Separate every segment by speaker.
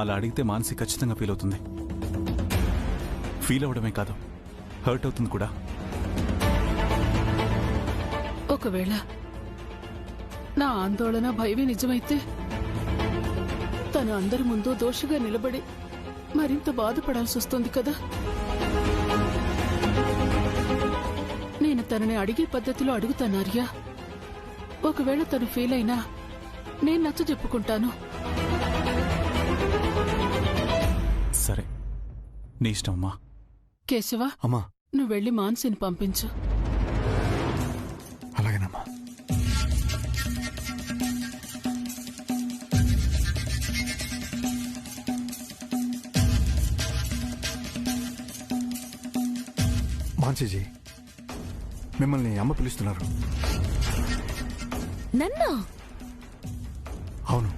Speaker 1: అలా అడిగితే మానసి ఖచ్చితంగా ఫీల్ అవుతుంది. ఫీల్ అవడమే కాదు, హర్ట్ అవుతుంది కూడా.
Speaker 2: ఒకవేళ నా ఆందోళన భయమే నిజమైతే తను అందరి ముందు దోషిగా నిలబడి మరింత బాధపడాల్సి వస్తుంది కదా. నేను తనని అడిగే పద్ధతిలో అడుగుతాను ఆర్య. ఒకవేళ తను ఫెయిల్ అయినా నేను నచ్చ చెప్పుకుంటాను.
Speaker 1: సరే, నీ ఇష్టం అమ్మా.
Speaker 2: కేశవ,
Speaker 3: అమ్మా,
Speaker 2: నువ్వు వెళ్ళి మాన్సిని పంపించు.
Speaker 3: అలాగేనమ్మా. మాన్సీజీ, మిమ్మల్ని అమ్మ పిలుస్తున్నారు.
Speaker 4: నన్నా?
Speaker 3: అవును,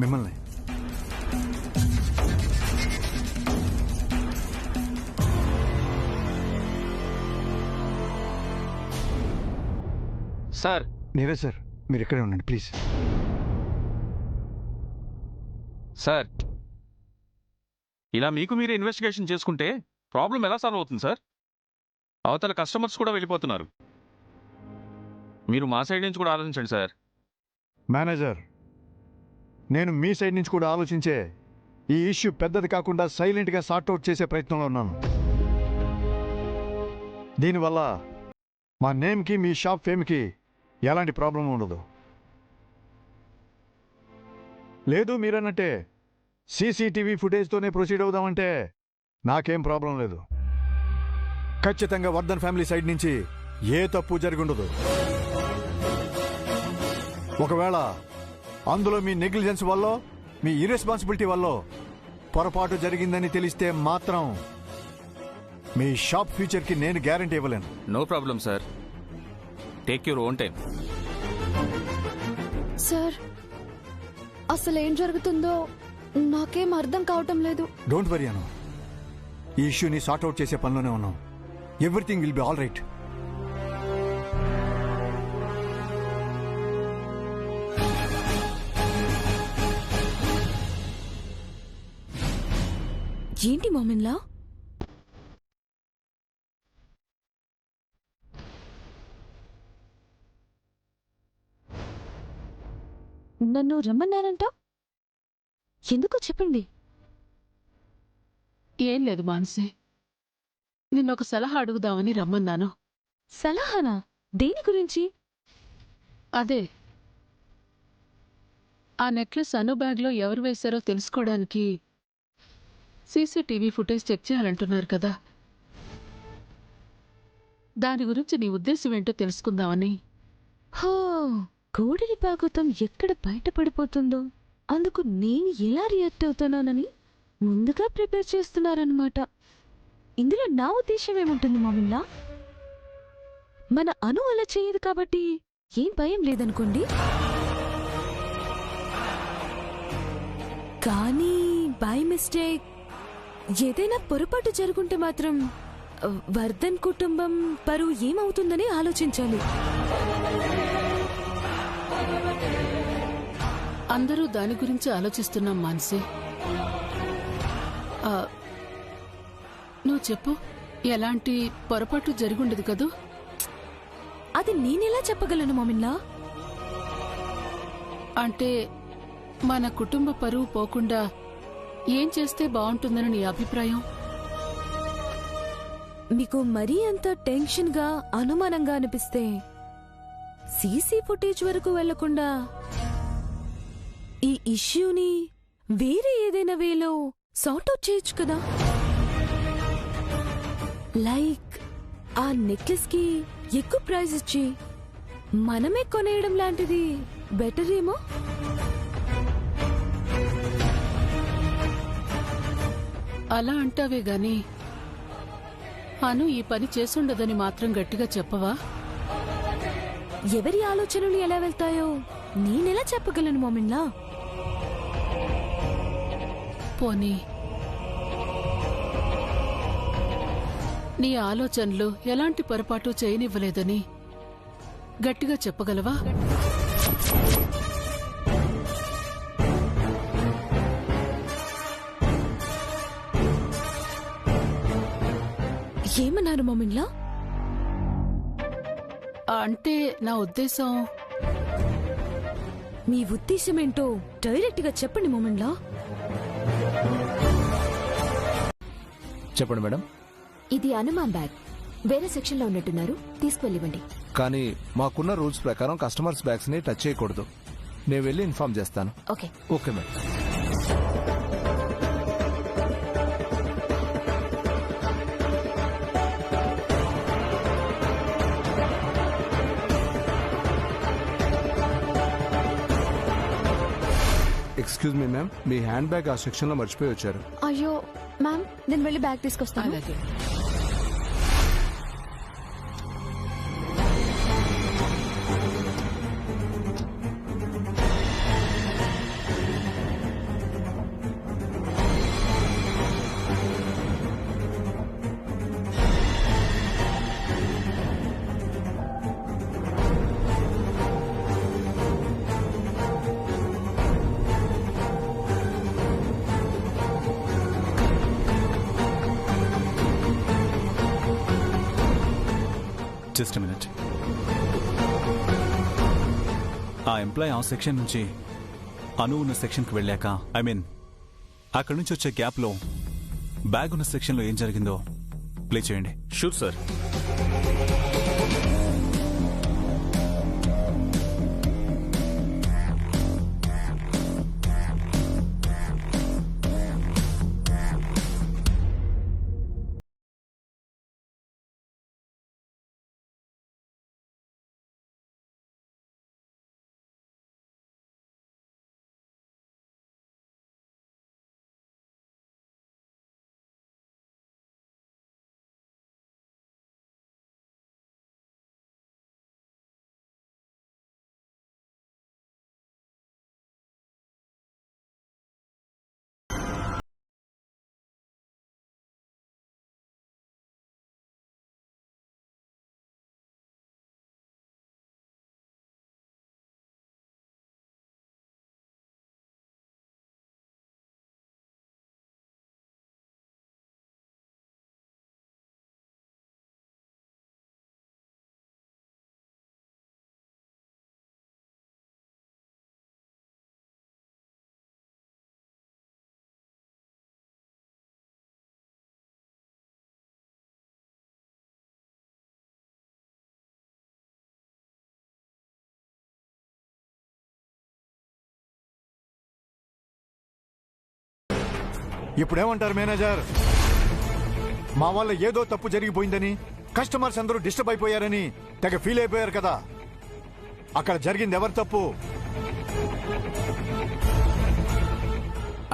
Speaker 3: మిమ్మల్ని.
Speaker 5: సార్.
Speaker 3: నీరజ్ సార్, మీరు ఇక్కడే ఉండండి ప్లీజ్.
Speaker 5: సార్, ఇలా మీకు మీరే ఇన్వెస్టిగేషన్ చేసుకుంటే ప్రాబ్లం ఎలా సాల్వ్ అవుతుంది సార్? అవతల కస్టమర్స్ కూడా వెళ్ళిపోతున్నారు. మీరు మా సైడ్ నుంచి కూడా ఆలోచించండి సార్.
Speaker 3: మేనేజర్, నేను మీ సైడ్ నుంచి కూడా ఆలోచించే ఈ ఇష్యూ పెద్దది కాకుండా సైలెంట్గా సార్ట్అవుట్ చేసే ప్రయత్నంలో ఉన్నాను. దీనివల్ల మా నేమ్కి మీ షాప్ ఫేమ్కి ఎలాంటి ప్రాబ్లం ఉండదు. లేదు మీరన్నట్టే సీసీటీవీ ఫుటేజ్తోనే ప్రొసీడ్ అవుదామంటే నాకేం ప్రాబ్లం లేదు. ఖచ్చితంగా వర్ధన్ ఫ్యామిలీ సైడ్ నుంచి ఏ తప్పు జరుగుండదు. ఒకవేళ అందులో మీ నెగ్లిజెన్స్ వల్ల, మీ ఇర్రెస్పాన్సిబిలిటీ వల్ల పొరపాటు జరిగిందని తెలిస్తే మాత్రం మీ షాప్ ఫ్యూచర్కి నేను గ్యారంటీ ఇవ్వలేను.
Speaker 5: No problem sir, take your own time.
Speaker 4: Sir, అసలు ఏం జరుగుతుందో నాకేం అర్థం కావటం లేదు.
Speaker 3: డోంట్ వరీ అను, ఈ ఇష్యూని సార్ట్అవుట్ చేసే పనిలోనే ఉన్నాం. Everything will be all right.
Speaker 4: ఏంటి మోమిన్లా? నన్ను రమ్మన్నారంట, ఎందుకో చెప్పండి.
Speaker 2: ఏం లేదు మాన్సి, నిన్నొక సలహా అడుగుదామని రమ్మన్నాను.
Speaker 4: సలహానా? దేని గురించి?
Speaker 2: అదే, ఆ నెక్లెస్ అను బ్యాగ్లో ఎవరు వేశారో తెలుసుకోవడానికి సీసీటీవీ ఫుటేజ్ చెక్ చేయాలంటున్నారు కదా. దాని గురించి నీ ఉద్దేశం ఏంటో తెలుసుకుందామని.
Speaker 4: హో, కోడిని పాకుతం ఎక్కడ బయటపడిపోతుందో అందుకు నేను ఎలా రియాక్ట్ అవుతానని ముందుగా ప్రిపేర్ చేస్తున్నారన్నమాట. ఇందులో నా ఉద్దేశం ఏముంటుంది మామిల్లా? మన అను అలా చేయదు కాబట్టి ఏం భయం లేదనుకోండి. కానీ బై మిస్టేక్ ఏదైనా పొరపాటు జరుగుంటే మాత్రం వర్ధన్ కుటుంబం పరువు ఏమవుతుందని ఆలోచించాలి.
Speaker 2: అందరూ దాని గురించి ఆలోచిస్తున్నాం మాన్సి. నువ్వు చెప్పు, ఎలాంటి పొరపాటు జరిగుండదు కదూ?
Speaker 4: అది నేనెలా చెప్పగలను మామిల్లా?
Speaker 2: అంటే మన కుటుంబ పరువు పోకుండా ఏం చేస్తే బాగుంటుందని నీ అభిప్రాయం?
Speaker 4: మీకు మరీ అంత టెన్షన్గా అనుమానంగా అనిపిస్తే సీసీ ఫుటేజ్ వరకు వెళ్లకుండా ఈ ఇష్యూని వేరే ఏదైనా వేలో సార్ట్అవుట్ చేయొచ్చు కదా. లైక్ ఆ నెక్లెస్ కి ఎక్కువ ప్రైజ్ ఇచ్చి మనమే కొనేయడం లాంటిది బెటర్ ఏమో.
Speaker 2: అలా అంటావే గాని అను ఈ పని చేసుండదని మాత్రం గట్టిగా చెప్పవా?
Speaker 4: ఎవరి ఆలోచనలు ఎలా వెళ్తాయో నేనెలా చెప్పగలను మోమిన్లా?
Speaker 2: పోనీ నీ ఆలోచనలు ఎలాంటి పొరపాటు చేయనివ్వలేదని గట్టిగా చెప్పగలవా?
Speaker 4: ఏమన్నారు మోమిన్లా?
Speaker 2: అంటే నా ఉద్దేశం
Speaker 4: మీ ఉద్దేశం ఏంటో డైరెక్ట్ గా చెప్పండి మోమిన్లా.
Speaker 6: చెప్పండి మేడం.
Speaker 7: ఇది అనుమాన్ బ్యాగ్. వేరే సెక్షన్ లో ఉన్నట్టున్నారు, తీసుకువెళ్ళివ్వండి.
Speaker 6: కానీ మాకున్న రూల్స్ ప్రకారం కస్టమర్స్ బ్యాగ్స్ ని టచ్ చేయకూడదు. నేను వెళ్ళి ఇన్ఫార్మ్ చేస్తాను.
Speaker 7: Okay.
Speaker 6: Okay madam. Excuse me ma'am, మీ హ్యాండ్ బ్యాగ్ ఆ సెక్షన్ లో మర్చిపోయి వచ్చారు.
Speaker 7: అయ్యో మ్యామ్, నేను వెళ్ళి బ్యాగ్ తీసుకొస్తాను.
Speaker 2: అలాగే.
Speaker 1: Just minute. ఆ ఎంప్లాయ్ ఆ సెక్షన్ నుంచి అను ఉన్న సెక్షన్కి వెళ్ళాక, ఐ మీన్ అక్కడి నుంచి వచ్చే గ్యాప్లో బ్యాగ్ ఉన్న సెక్షన్లో ఏం జరిగిందో ప్లే చేయండి.
Speaker 5: Sure sir.
Speaker 3: ఇప్పుడేమంటారు మేనేజర్? మా వల్ల ఏదో తప్పు జరిగిపోయిందని, కస్టమర్స్ అందరూ డిస్టర్బ్ అయిపోయారని తెగ ఫీల్ అయిపోయారు కదా. అక్కడ జరిగింది ఎవరి తప్పు?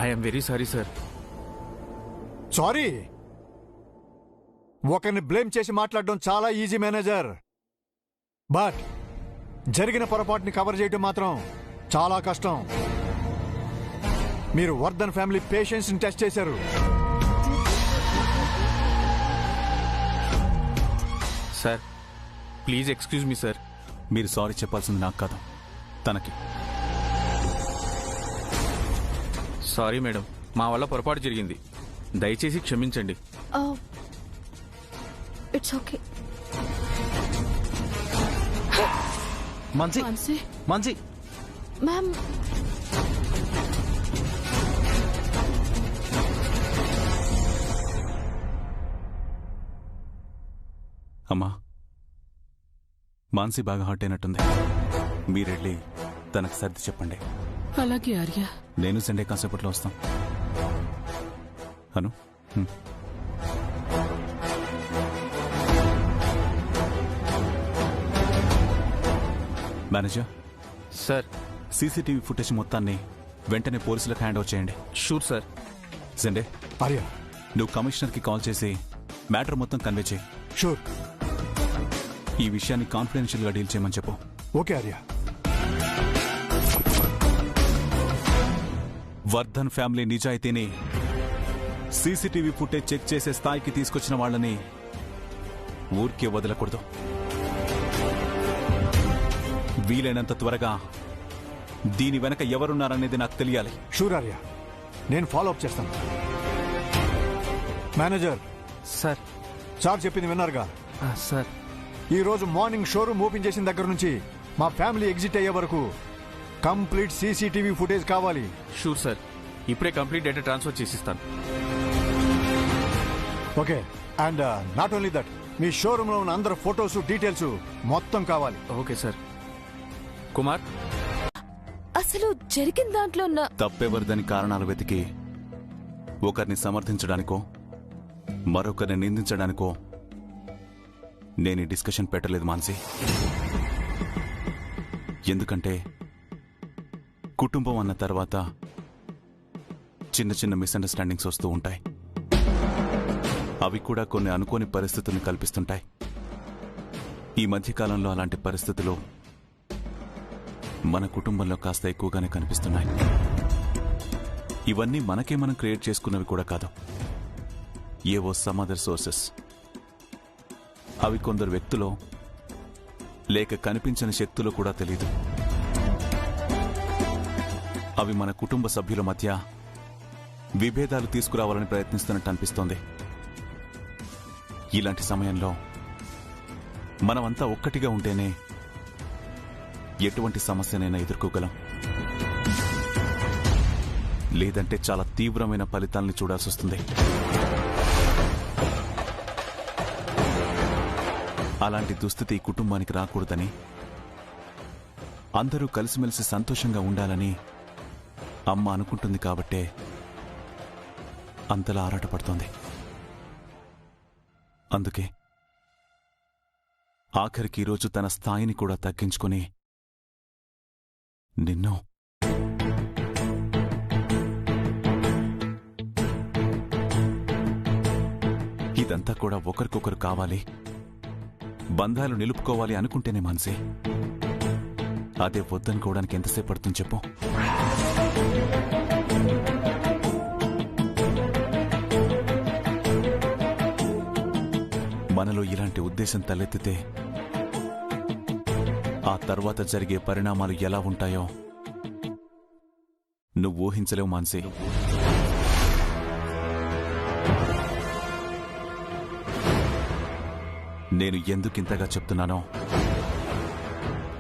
Speaker 5: I'm very sorry sir.
Speaker 3: Sorry? ఒకరిని బ్లేమ్ చేసి మాట్లాడడం చాలా ఈజీ మేనేజర్, బట్ జరిగిన పొరపాటుని కవర్ చేయడం మాత్రం చాలా కష్టం. మీరు వర్ధన్ ఫ్యామిలీ పేషెన్స్ ని టెస్ట్ చేశారు.
Speaker 5: Sir please excuse me sir.
Speaker 1: మీరు సారీ చెప్పాల్సింది నాకు కాదు, తనకి.
Speaker 5: సారీ మేడం, మా వల్ల పొరపాటు జరిగింది, దయచేసి క్షమించండి.
Speaker 7: It's okay.
Speaker 5: Mansi,
Speaker 2: Mansi,
Speaker 5: Mansi.
Speaker 7: Ma'am,
Speaker 1: అమ్మా, మాన్సి బాగా హర్ట్ అయినట్టుంది. మీరెళ్ళి తనకు సర్ది చెప్పండి.
Speaker 2: అలాగే ఆర్య.
Speaker 1: నేను సండే కాసేపట్లో వస్తాం. అను, మేనేజర్
Speaker 5: సార్.
Speaker 1: సీసీటీవీ ఫుటేజ్ మొత్తాన్ని వెంటనే పోలీసులకు హ్యాండ్ ఓవర్ చేయండి.
Speaker 5: Sure sir.
Speaker 1: సండే,
Speaker 3: ఆర్య,
Speaker 1: నువ్వు కమిషనర్కి కాల్ చేసి మ్యాటర్ మొత్తం కన్వే చేయి.
Speaker 3: షూర్.
Speaker 1: ఈ విషయాన్ని కాన్ఫిడెన్షియల్గా డీల్ చేయమని చెప్పు.
Speaker 3: ఓకే ఆర్య.
Speaker 1: వర్ధన్ ఫ్యామిలీ నిజాయితీని, సీసీటీవీ ఫుటేజ్ చెక్ చేసే స్థాయికి తీసుకొచ్చిన వాళ్ళని ఊరికే వదలకూడదు. వీలైనంత త్వరగా దీని వెనక ఎవరున్నారనేది నాకు తెలియాలి.
Speaker 3: షూర్ ఆర్య, నేను ఫాలో అప్ చేస్తాను. Manager
Speaker 5: sir.
Speaker 3: సార్ చెప్పింది విన్నారుగా.
Speaker 6: సార్
Speaker 3: ఈ రోజు మార్నింగ్ షోరూమ్ ఓపెన్ చేసిన దగ్గర నుంచి మా ఫ్యామిలీ ఎగ్జిట్ అయ్యే వరకు కంప్లీట్ సీసీటీవీ ఫుటేజ్ కావాలి.
Speaker 5: షూర్ సార్, ఇప్పుడే కంప్లీట్ డేటా ట్రాన్స్ఫర్ చేసిస్తాను.
Speaker 3: Okay, and not only that, మీ షోరూమ్ లో ఉన్న అందరు ఫొటోస్ డీటెయిల్స్ మొత్తం కావాలి.
Speaker 5: Okay sir. కుమార్,
Speaker 4: అసలు జరిగిన దాంట్లో ఉన్న
Speaker 1: తప్పెవరిదని కారణాలు వెతికి ఒకరిని సమర్థించడానికో మరొకరిని నిందించడానికో నేను ఈ డిస్కషన్ పెట్టలేదు మాన్సి. ఎందుకంటే కుటుంబం అన్న తర్వాత చిన్న చిన్న మిస్అండర్స్టాండింగ్స్ వస్తూ ఉంటాయి. అవి కూడా కొన్ని అనుకోని పరిస్థితులను కల్పిస్తుంటాయి. ఈ మధ్యకాలంలో అలాంటి పరిస్థితులు మన కుటుంబంలో కాస్త ఎక్కువగానే కనిపిస్తున్నాయి. ఇవన్నీ మనకే మనం క్రియేట్ చేసుకున్నవి కూడా కాదు, ఏవో సమ్ అదర్ సోర్సెస్. అవి కొందరు వ్యక్తులో లేక కనిపించని శక్తులు కూడా తెలియదు. అవి మన కుటుంబ సభ్యుల మధ్య విభేదాలు తీసుకురావాలని ప్రయత్నిస్తున్నట్టు అనిపిస్తోంది. ఇలాంటి సమయంలో మనమంతా ఒక్కటిగా ఉంటేనే ఎటువంటి సమస్యనైనా ఎదుర్కోగలం. లేదంటే చాలా తీవ్రమైన ఫలితాలను చూడాల్సి వస్తుంది. అలాంటి దుస్థితి ఈ కుటుంబానికి రాకూడదని, అందరూ కలిసిమెలిసి సంతోషంగా ఉండాలని అమ్మ అనుకుంటుంది కాబట్టే అంతలా ఆరాటపడుతోంది. అందుకే ఆఖరికి ఈరోజు తన స్థాయిని కూడా తగ్గించుకుని నిన్ను ఇదంతా కూడా ఒకరికొకరు కావాలి, బంధాలు నిలుపుకోవాలి అనుకుంటేనే మనసే. అదే వద్దనుకోవడానికి ఎంతసేపు పడుతుంది చెప్పు? మనలో ఇలాంటి ఉద్దేశం తలెత్తితే ఆ తర్వాత జరిగే పరిణామాలు ఎలా ఉంటాయో నువ్వు ఊహించలేవు మాన్సీ. నేను ఎందుకింతగా చెప్తున్నానో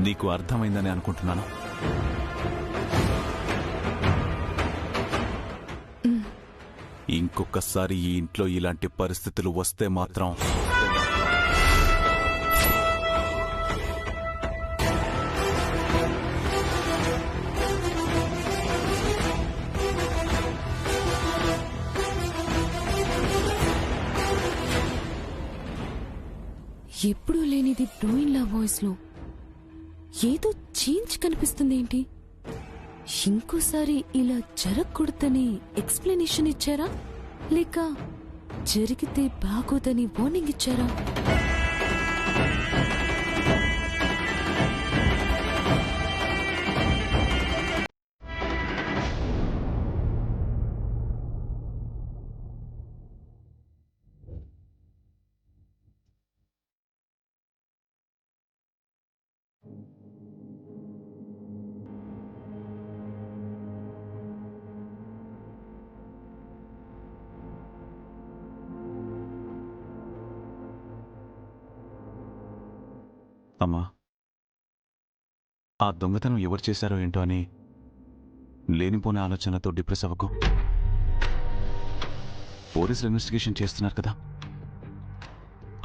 Speaker 1: నీకు అర్థమైందని అనుకుంటున్నాను. ఇంకొకసారి ఈ ఇంట్లో ఇలాంటి పరిస్థితులు వస్తే మాత్రం
Speaker 4: ఎప్పుడూ లేనిది బ్రోయిన్లా వాయిస్ లో ఏదో చేంజ్ కనిపిస్తుంది ఏంటి? ఇంకోసారి ఇలా జరగకూడదని ఎక్స్ప్లెనేషన్ ఇచ్చారా, లేక జరిగితే బాగోదని వార్నింగ్ ఇచ్చారా?
Speaker 1: అమ్మా, ఆ దొంగతనం ఎవరు చేశారో ఏంటో అని లేనిపోని ఆలోచనతో డిప్రెస్ అవ్వకు. పోలీసులు ఇన్వెస్టిగేషన్ చేస్తున్నారు కదా,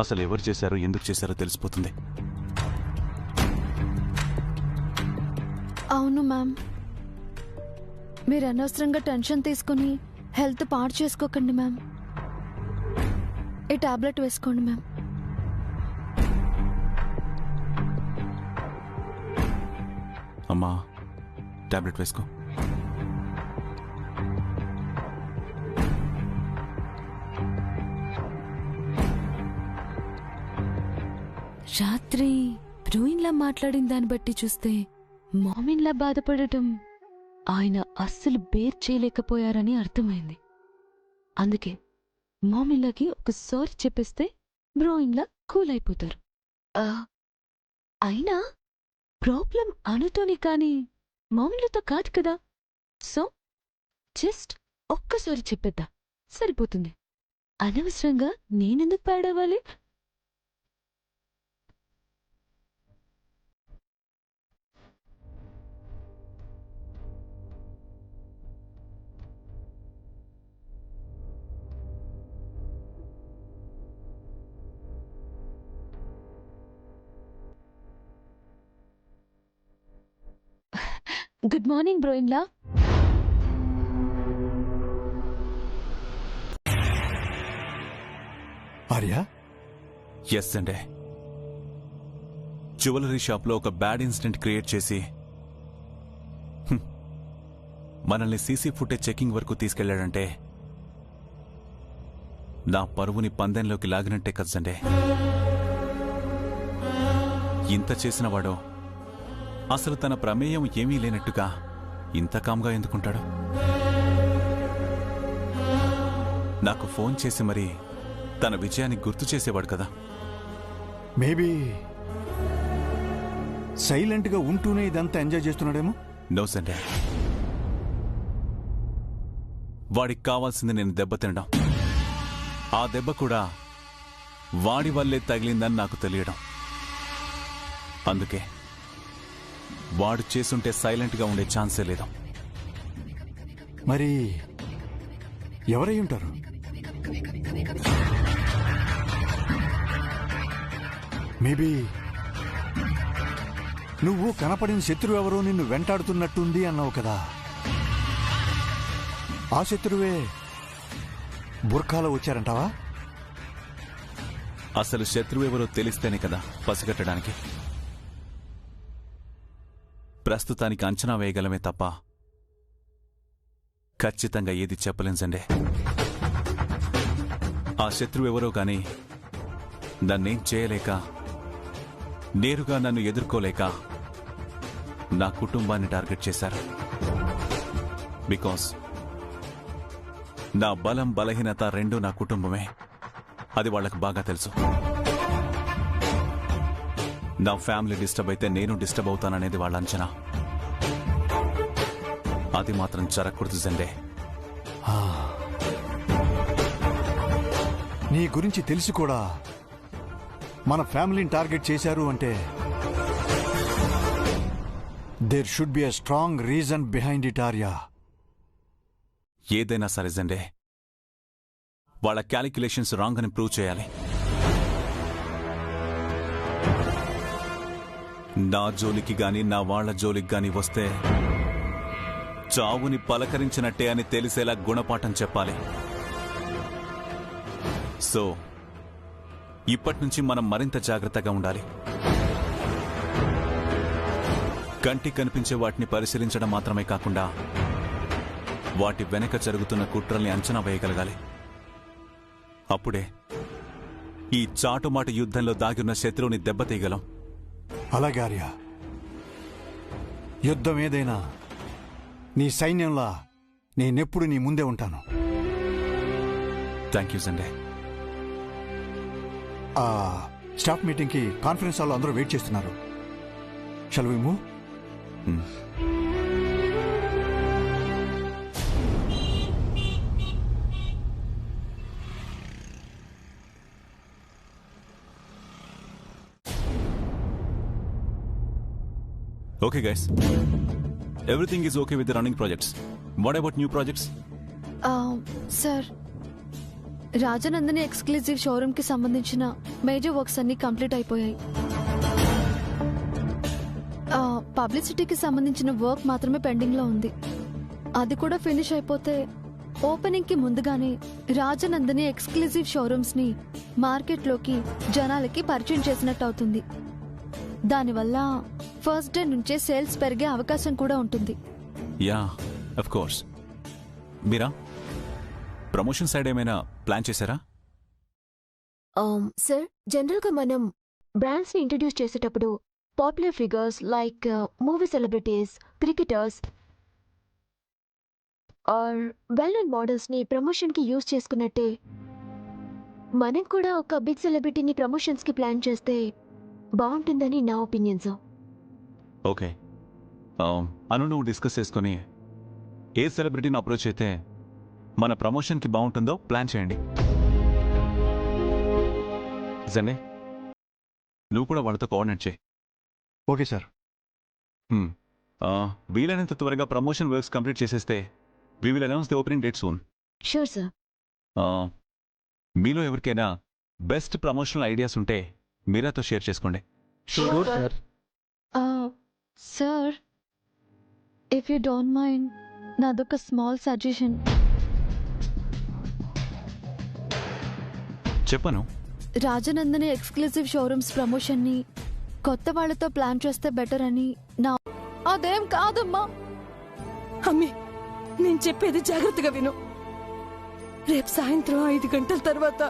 Speaker 1: అసలు ఎవరు చేశారో ఎందుకు చేశారో తెలిసిపోతుంది.
Speaker 8: అవును మ్యామ్, మీరు అనవసరంగా టెన్షన్ తీసుకుని హెల్త్ పాడు చేసుకోకండి మ్యామ్. ఈ టాబ్లెట్ వేసుకోండి మ్యామ్.
Speaker 1: అమ్మా, టాబ్లెట్ వేసుకో.
Speaker 4: రాత్రి బ్రోయిన్లా మాట్లాడిన దాన్ని బట్టి చూస్తే మామిన్లా బాధపడటం ఆయన అస్సలు బేర్ చేయలేకపోయారని అర్థమైంది. అందుకే మామిన్లాకి ఒక సారీ చెప్పేస్తే బ్రోయిన్లా కూల్ అయిపోతారు. అయినా ప్రాబ్లం అనుతోని కానీ మామిన్లతో కాదు కదా. సో జస్ట్ ఒక్కసారి చెప్పేద్దా, సరిపోతుంది. అనవసరంగా నేనెందుకు పాడవాలి? గుడ్ మార్నింగ్ బ్రోయిన్లా.
Speaker 3: ఆర్య,
Speaker 1: ఎస్ అండి. జ్యువెలరీ షాప్లో ఒక బ్యాడ్ ఇన్సిడెంట్ క్రియేట్ చేసి మనల్ని సీసీ ఫుటేజ్ చెకింగ్ వరకు తీసుకెళ్లాడంటే నా పరువుని పందెంలోకి లాగినట్టే కదండి. ఇంత చేసినవాడో అసలు తన ప్రమేయం ఏమీ లేనట్టుగా ఇంత కామ్గా ఎందుకుంటాడు? నాకు ఫోన్ చేసి మరీ తన విజయాన్ని గుర్తు చేసేవాడు కదా.
Speaker 3: మేబీ సైలెంట్గా ఉంటూనే ఇదంతా ఎంజాయ్ చేస్తున్నాడేమో.
Speaker 1: నో సండే, వాడికి కావాల్సింది నేను దెబ్బతినడం. ఆ దెబ్బ కూడా వాడి వల్లే తగిలిందని నాకు తెలియడం. అందుకే వాడు చేసుంటే సైలెంట్గా ఉండే ఛాన్సే లేదు.
Speaker 3: మరి ఎవరై ఉంటారు? మేబీ నువ్వు కనపడిన శత్రువు ఎవరో నిన్ను వెంటాడుతున్నట్టుంది అన్నావు కదా. ఆ శత్రువే బుర్ఖాలో వచ్చారంటావా?
Speaker 1: అసలు శత్రువు ఎవరో తెలిస్తేనే కదా పసిగట్టడానికి. ప్రస్తుతానికి అంచనా వేయగలమే తప్ప ఖచ్చితంగా ఏది చెప్పలేం సండే. ఆ శత్రువు ఎవరో గాని నన్నేం చేయలేక, నేరుగా నన్ను ఎదుర్కోలేక నా కుటుంబాన్ని టార్గెట్ చేశారు. బికాస్ నా బలం బలహీనత రెండూ నా కుటుంబమే. అది వాళ్లకు బాగా తెలుసు. నా ఫ్యామిలీ డిస్టర్బ్ అయితే నేను డిస్టర్బ్ అవుతాననేది వాళ్ళ అంచనా. అది మాత్రం జరగకూడదు సండే.
Speaker 3: నీ గురించి తెలిసి కూడా మన ఫ్యామిలీని టార్గెట్ చేశారు అంటే there should be a strong reason behind it Arya.
Speaker 1: ఏదైనా సరే సండే, వాళ్ళ క్యాలిక్యులేషన్స్ రాంగ్ అని ప్రూవ్ చేయాలి. నా జోలికి గాని నా వాళ్ల జోలికి గాని వస్తే చావుని పలకరించినట్టే అని తెలిసేలా గుణపాఠం చెప్పాలి. సో ఇప్పటినుంచి మనం మరింత జాగ్రత్తగా ఉండాలి. కంటికి కనిపించే వాటిని పరిశీలించడం మాత్రమే కాకుండా వాటి వెనక జరుగుతున్న కుట్రల్ని అంచనా వేయగలగాలి. అప్పుడే ఈ చాటుమాటు యుద్ధంలో దాగిఉన్న శత్రువుని దెబ్బతీయగలం.
Speaker 3: అలాగే ఆర్య, యుద్ధం ఏదైనా నీ సైన్యంలా నేనెప్పుడు నీ ముందే ఉంటాను.
Speaker 1: Thank you Sunday.
Speaker 3: స్టాఫ్ మీటింగ్కి కాన్ఫరెన్స్ హాల్లో అందరూ వెయిట్ చేస్తున్నారు. Shall we move?
Speaker 1: Okay guys, everything is okay with the running projects. What about new projects?
Speaker 8: Sir, Rajanandini exclusive showroom కి సంబంధించిన మేజర్ వర్క్స్ అన్ని కంప్లీట్ అయిపోయాయి. పబ్లిసిటీకి సంబంధించిన వర్క్ మాత్రమే పెండింగ్ లో ఉంది. అది కూడా ఫినిష్ అయిపోతే ఓపెనింగ్ కి ముందుగానే రాజనందని ఎక్స్క్లూజివ్ షోరూమ్స్ ని మార్కెట్ లోకి జనాలకి పరిచయం చేసినట్టు అవుతుంది. దానివల్ల ఫస్ట్ డే నుంచే సేల్స్ పెరిగే అవకాశం కూడా ఉంటుంది.
Speaker 1: Yeah, of course. Meera promotion side ఏమైనా ప్లాన్ చేశారా?
Speaker 7: సార్, జనరల్ గా మనం బ్రాండ్స్ ని ఇంట్రడ్యూస్ చేసేటప్పుడు popular figures like movie celebrities, cricketers or well known models ని ప్రమోషన్ కి యూజ్ చేసుకున్నట్టే మనం కూడా ఒక బిగ్ సెలబ్రిటీని ప్రమోషన్స్ కి ప్లాన్ చేస్తే బాగుంటుందని నా ఒపీనియన్ సార్.
Speaker 1: ఓకే, అను నువ్వు డిస్కస్ చేసుకుని ఏ సెలబ్రిటీని అప్రోచ్ అయితే మన ప్రమోషన్కి బాగుంటుందో ప్లాన్ చేయండి. జనే నువ్వు కూడా వాళ్ళతో కోఆర్డినేట్ చేయి.
Speaker 3: Okay sir.
Speaker 1: వీలైనంత త్వరగా ప్రమోషన్ వర్క్స్ కంప్లీట్ చేసేస్తే we will announce the opening date soon.
Speaker 7: Sure sir.
Speaker 1: మీలో ఎవరికైనా బెస్ట్ ప్రమోషనల్ ఐడియాస్ ఉంటే మీరాతో షేర్ చేసుకోండి.
Speaker 6: Sure sir.
Speaker 8: Sir, if you don't mind, నాదొక స్మాల్ సజెషన్.
Speaker 1: చెప్పను.
Speaker 8: రాజనందని ఎక్స్క్లూజివ్ షోరూమ్స్ ప్రమోషన్ని కొత్త వాళ్ళతో ప్లాన్ చేస్తే బెటర్ అని నా. అదేం కాదమ్మా.
Speaker 9: అమ్మి, నేను చెప్పేది జాగ్రత్తగా విను. రేపు సాయంత్రం 5 గంటల తర్వాత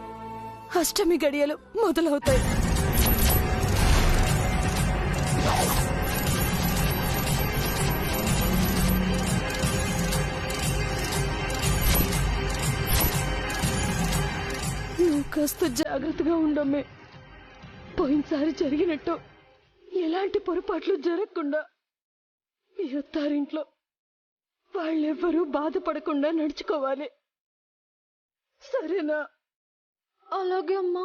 Speaker 9: అష్టమి గడియలు మొదలవుతాయి. నువ్వు కాస్త జాగ్రత్తగా ఉండమ్మే. పోయినసారి జరిగినట్టు ఎలాంటి పొరపాట్లు జరగకుండా మీ అత్తారింట్లో వాళ్ళెవ్వరూ బాధపడకుండా నడుచుకోవాలి, సరేనా?
Speaker 8: అలాగే అమ్మా.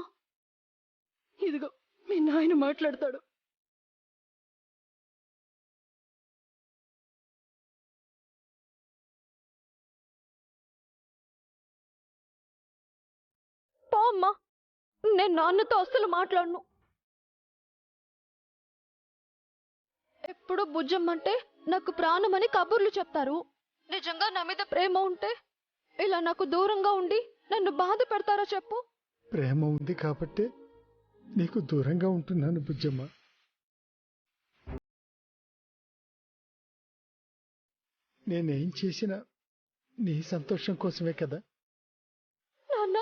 Speaker 9: ఇదిగో మీ నాయన మాట్లాడతాడు.
Speaker 8: పో అమ్మా, నేను నాన్నతో అస్సలు మాట్లాడను. ఎప్పుడు బుజ్జమ్మంటే నాకు ప్రాణమని కబుర్లు చెప్తారు. నిజంగా నా మీద ప్రేమ ఉంటే ఇలా నాకు దూరంగా ఉండి నన్ను బాధ పెడతారా చెప్పు?
Speaker 10: ప్రేమ ఉంది కాబట్టే నీకు దూరంగా ఉంటున్నాను బుజ్జమ్మ. నేనేం చేసినా నీ సంతోషం కోసమే కదా.
Speaker 8: నాన్న,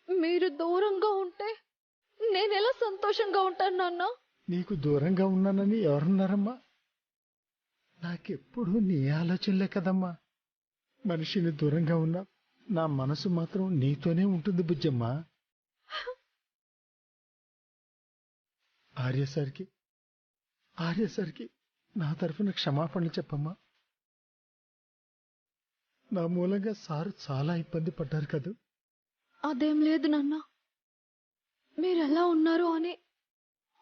Speaker 8: మీరు దూరంగా ఉంటే నేనెలా సంతోషంగా ఉంటాను నాన్న?
Speaker 10: నీకు దూరంగా ఉన్నానని ఎవరున్నారమ్మా? నాకెప్పుడు నీ ఆలోచనలే కదమ్మా. మనిషిని దూరంగా ఉన్నా నా మనసు మాత్రం నీతోనే ఉంటుంది బుజ్జమ్మ. ఆర్యసారికి నా తరఫున క్షమాపణలు చెప్పమ్మా. నా మూలంగా సారు చాలా ఇబ్బంది పడ్డారు కదూ.
Speaker 8: అదేం లేదు నాన్న, మీరెలా ఉన్నారు అని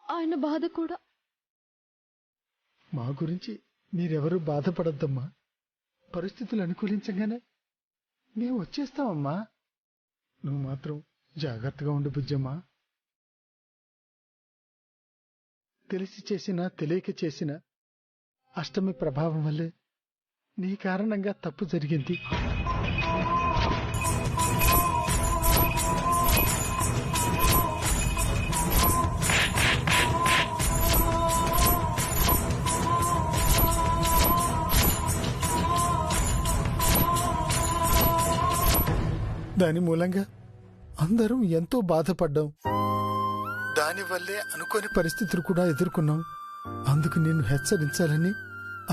Speaker 8: ఆయన బాధ కూడా.
Speaker 10: మా గురించి మీరెవరూ బాధపడద్దమ్మా. పరిస్థితులు అనుకూలించగానే మేము వచ్చేస్తామమ్మా. నువ్వు మాత్రం జాగ్రత్తగా ఉండు బుజ్జమ్మా. తెలిసి చేసినా తెలియక చేసినా అష్టమి ప్రభావం వల్లే నీ కారణంగా తప్పు జరిగింది. దాని మూలంగా అందరం ఎంతో బాధపడ్డాం. దానివల్లే అనుకోని పరిస్థితులు కూడా ఎదుర్కొన్నాం. అందుకు నిన్ను హెచ్చరించాలని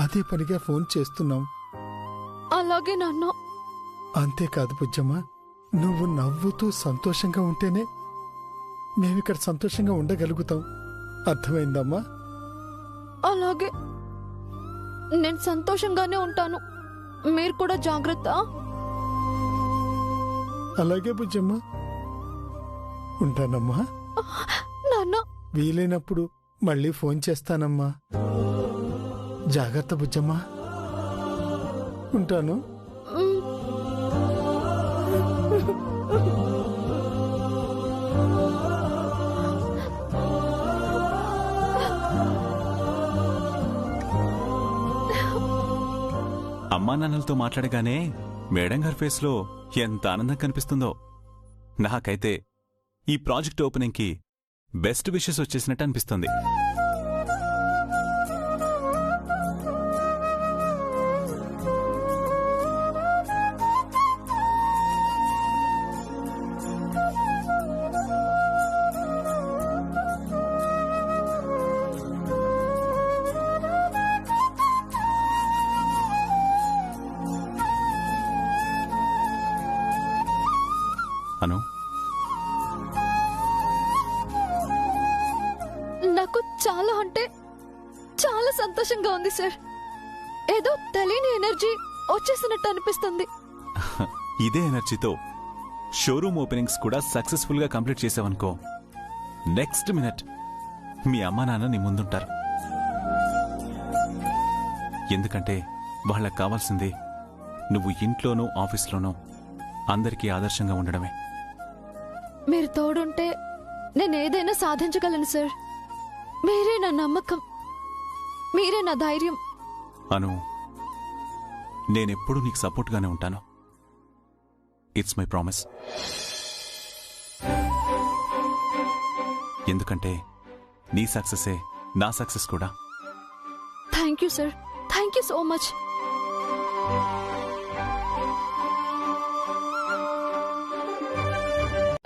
Speaker 10: అదే పనిగా ఫోన్ చేస్తున్నాం.
Speaker 8: అలాగే నాన్న.
Speaker 10: అంతేకాదు బుజ్జమ్మ, నువ్వు నవ్వుతూ సంతోషంగా ఉంటేనే మేమిక్కడ సంతోషంగా ఉండగలుగుతాం. అర్థమైందమ్మా?
Speaker 8: అలాగే, నేను సంతోషంగానే ఉంటాను. మీరు కూడా జాగ్రత్త.
Speaker 10: అలాగే బుజ్జమ్మ, ఉంటానమ్మా.
Speaker 8: నాన్న,
Speaker 10: వీలైనప్పుడు మళ్ళీ ఫోన్ చేస్తానమ్మా. జాగ్రత్త బుజ్జమ్మా. ఉంటాను.
Speaker 1: అమ్మా నాన్నలతో మాట్లాడగానే మేడం గారి ఫేస్లో ఎంత ఆనందం కనిపిస్తుందో. నాకైతే ఈ ప్రాజెక్ట్ ఓపెనింగ్కి బెస్ట్ విషెస్ వచ్చేసినట్టు అనిపిస్తుంది. అను,
Speaker 8: నాకు చాలా అంటే చాలా సంతోషంగా ఉంది సార్. ఏదో తెలియని ఎనర్జీ వచ్చేసినట్టు అనిపిస్తుంది.
Speaker 1: ఇదే ఎనర్జీతో షోరూమ్ ఓపెనింగ్స్ కూడా సక్సెస్ఫుల్ గా కంప్లీట్ చేసావనుకో, నెక్స్ట్ మినిట్ మీ అమ్మా నాన్న నీ ముందుంటారు. ఎందుకంటే వాళ్ళకి కావాల్సింది నువ్వు ఇంట్లోనూ ఆఫీస్లోనూ అందరికీ ఆదర్శంగా ఉండడమే.
Speaker 8: మీరు తోడుంటే నేను ఏదైనా సాధించగలను సార్. మీరే నా నమ్మకం, మీరే నా ధైర్యం.
Speaker 1: అను, నేనెప్పుడూ నీకు సపోర్ట్గానే ఉంటాను. It's my promise. ఎందుకంటే నీ సక్సెసే నా సక్సెస్ కూడా.
Speaker 8: Thank you sir, thank you so much.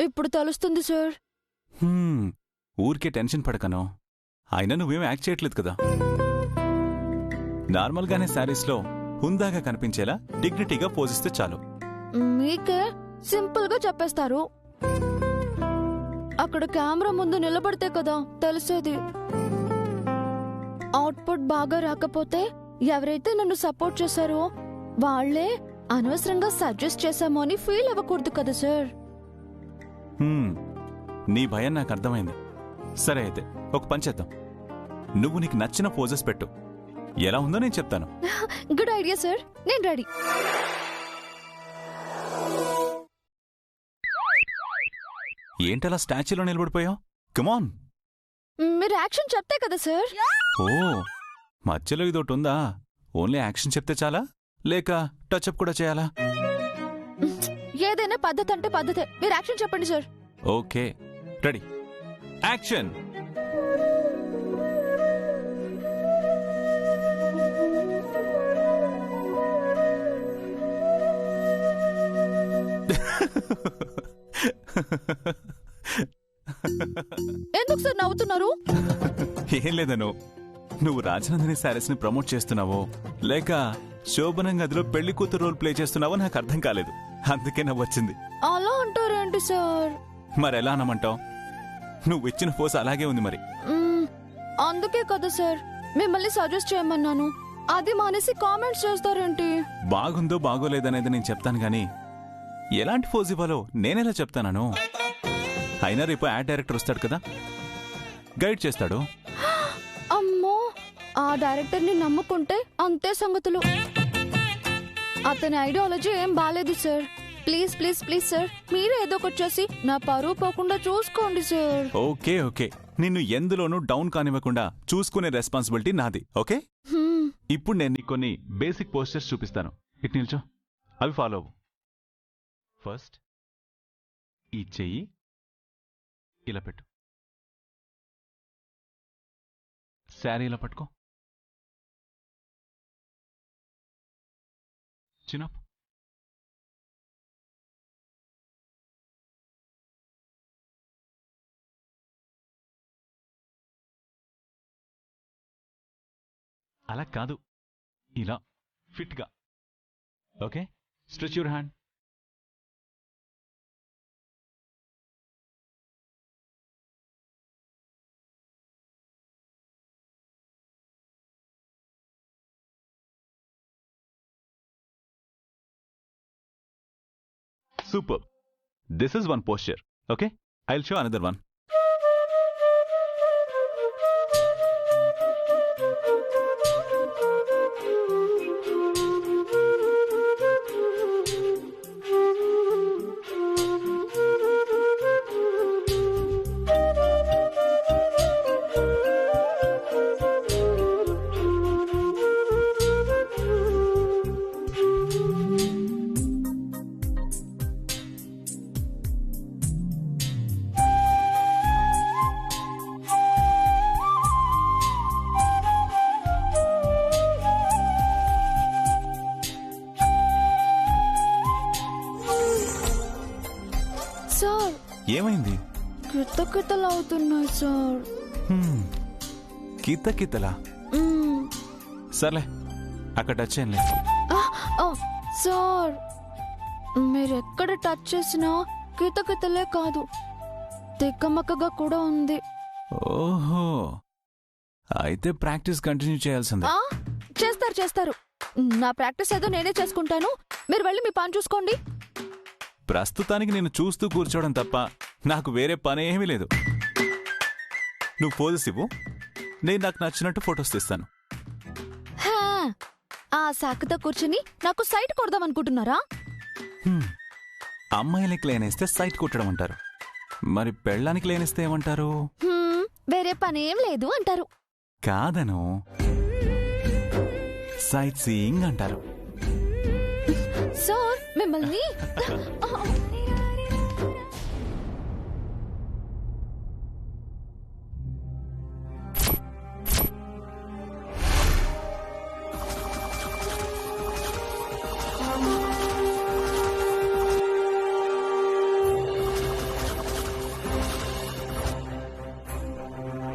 Speaker 8: ఇప్పుడు తెలుస్తుంది సార్.
Speaker 1: ఊరికే టెన్షన్ పడకను. అయినా నువ్వేం యాక్ట్ చేయట్లేదు కదా. నార్మల్గానే శారీస్లో హుందాగా కనిపించేలా డిగ్నిటీగా పోజిస్తే చాలు.
Speaker 8: మీకే సింపుల్ గా చెప్పేస్తారు. అక్కడ కెమెరా ముందు నిలబడితే కదా తెలిసేది. అవుట్పుట్ బాగా రాకపోతే ఎవరైతే నన్ను సపోర్ట్ చేశారో వాళ్లే అనవసరంగా సజెస్ట్ చేశామో అని ఫీల్ అవ్వకూడదు కదా సార్.
Speaker 1: నీ భయం నాకు అర్థమైంది. సరే అయితే ఒక పని చేద్దాం. నువ్వు నీకు నచ్చిన పోజెస్ పెట్టు. ఎలా ఉందో నేను చెప్తాను.
Speaker 8: గుడ్ ఐడియా సార్, నేను రెడీ.
Speaker 1: ఏంటలా స్టాచ్యూలో నిలబడిపోయావు? కమాన్.
Speaker 8: మీరు యాక్షన్ చెప్తే కదా సార్.
Speaker 1: ఓ, మధ్యలో ఇదొకటి ఉందా? ఓన్లీ యాక్షన్ చెప్తే చాలా, లేక టచ్అప్ కూడా చేయాలా?
Speaker 8: ఏదైనా పద్ధతి అంటే పద్ధతే. మీరు యాక్షన్ చెప్పండి సార్.
Speaker 1: Okay, ready, action.
Speaker 8: ఎందుకు సార్ నవ్వుతున్నారు?
Speaker 1: ఏం లేదను, నువ్వు రాజనందిని శారీస్ ని ప్రమోట్ చేస్తున్నావో లేక శోభనం గదిలో పెళ్లి కూతురు రోల్ ప్లే చేస్తున్నావో నాకు అర్థం కాలేదు. అందుకే నవ్వొచ్చింది.
Speaker 8: అలా అంటారేంటి సార్?
Speaker 1: మరెలా అనమంటావు? నువ్వు ఇచ్చిన పోస్ అలాగే ఉంది మరి.
Speaker 8: అందుకే కదా సార్ మిమ్మల్ని సజెస్ట్ చేయమన్నాను. అది మానేసి కామెంట్స్ చేస్తారేంటి?
Speaker 1: బాగుందో బాగోలేదనేది నేను చెప్తాను గాని ఎలాంటి పోజ్ ఇవ్వాలో నేనెలా చెప్తాను? అయినా రేపు యాడ్ డైరెక్టర్ వస్తాడు కదా, గైడ్ చేస్తాడు.
Speaker 8: అమ్మో, ఆ డైరెక్టర్ ని నమ్ముకుంటే అంతే సంగతులు. అతని ఐడియాలజీ ఏం బాలేదు sir. Please please please sir, మీరే ఏదో ఒకటి చేసి నా పరువు పోకుండా చూసుకోండి సార్.
Speaker 1: ఓకే ఓకే, నిన్ను ఎందులోనూ డౌన్ కానివ్వకుండా చూసుకునే రెస్పాన్సిబిలిటీ నాది. ఓకే, ఇప్పుడు నేను నీకు కొన్ని బేసిక్ పోస్టర్స్ చూపిస్తాను. ఇటు నిల్చో, అవి ఫాలో అవ్వు. ఫస్ట్ ఈ చెయ్యి ఇలా పెట్టు. శారీ ఇలా పట్టుకో. చిన్నప్. అలా కాదు, ఇలా ఫిట్గా. Okay, stretch your hand. Super. This is one posture. Okay? I'll show another one.
Speaker 8: Sir
Speaker 1: ఏమైంది?
Speaker 8: కితకితలు అవుతున్నాయి సార్.
Speaker 1: కితకితలా? సర్లే, అక్కడ టచ్ చేయంలే.
Speaker 8: సార్ మీరెక్కడ టచ్ చేసినా కితకితలే కాదు, తిక్కమక్కగా కూడా ఉంది.
Speaker 1: ఓహో, అయితే ప్రాక్టీస్ కంటిన్యూ చేయాల్సిందే.
Speaker 8: చేస్తారు చేస్తారు. నా ప్రాక్టీస్ ఏదో నేనే చేసుకుంటాను. మీరు వెళ్ళి మీ పని చూసుకోండి.
Speaker 1: ప్రస్తుతానికి నేను చూస్తూ కూర్చోవడం తప్ప నాకు వేరే పనేమీ లేదు. నువ్వు పోజెస్ ఇవ్వు, నేను నాకు నచ్చినట్టు ఫొటోస్ తీస్తాను.
Speaker 8: హా, ఆ సాకుతో కూర్చుని నాకు సైట్ కొడదాం అనుకుంటున్నారా?
Speaker 1: అమ్మాయిలకి లేనేస్తే సైట్ కొట్టడం అంటారు, మరి పెళ్ళానికి లేనేస్తే ఏమంటారు?
Speaker 8: వేరే పనేం లేదు అంటారు.
Speaker 1: కాదను, సైట్ సీయింగ్ అంటారు.
Speaker 8: సార్ మిమ్మల్ని